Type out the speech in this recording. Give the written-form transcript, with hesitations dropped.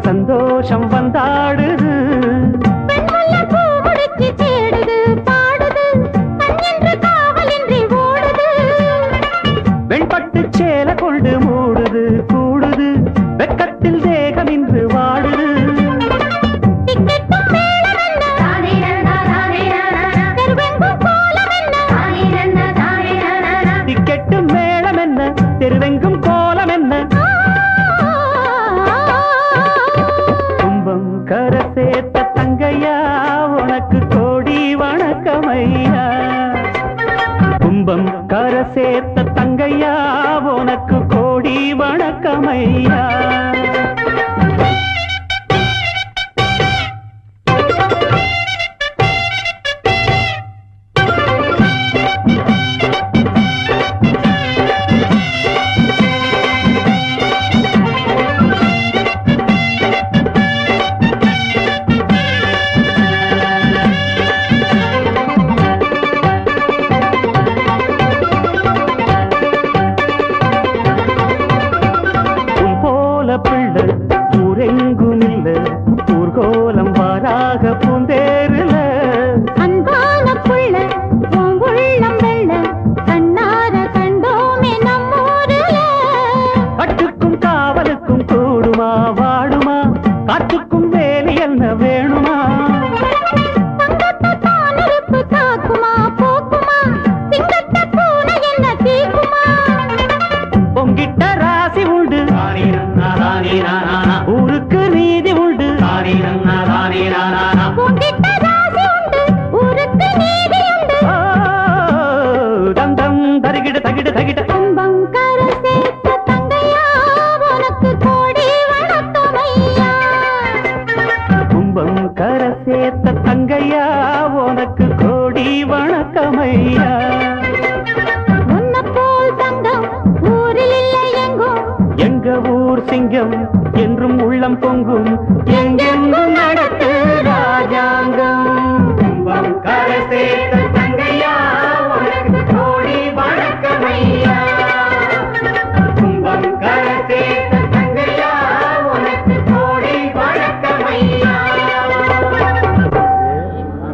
சந்தோஷம் வந்தாடுது. வெண்பட்டு சேல கொண்டு மூடுது கூடுது வெக்கத்தில் தேகம் இன்று வாடுது. டிக்கெட்டும் மேளம் என்ன தெருவெங்கும் கோலம் என்ன கும்பம் கரை சேர்த்த தங்கையா உனக்கு கோடி வணக்கமையா. கும்பம் கரை சேர்த்த தங்கையா உனக்கு கோடி வணக்கமையா. ஊரெங்கும் இல்ல ஊர்கோலம் வாராக பூந்தேருல அன்பான புள்ள உள்ளம் வெள்ள கண்ணார கண்டோமே நம்மூருல. கட்டுக்கும் காவலுக்கும் கூடுமா வாடுமா காட்டுக்கும் வேலி என்ன வேணுமா. காக்குமா போக்குமா சிங்கத்த பூனை என்ன தீக்குமா. பொங்கிட்ட ராசி உண்டு ஊருக்கு நீதி உண்டு. தந்தம் தருகிட தகிட தகிட கும்பம் கரை சேர்த்த தங்கையா உனக்கு கோடி வணக்கமையா. கும்பம் கரை சேர்த்த தங்கையா உனக்கு கோடி வணக்கமையா. உன்ன போல் தங்கம் ஊரில் இல்லை எங்கும் எங்க ஊர் சிங்கம் என்றும் உள்ளம் பொங்கும் எங்கெங்கும் நடத்து ராஜாங்கம். கும்பம் கரை சேர்த்த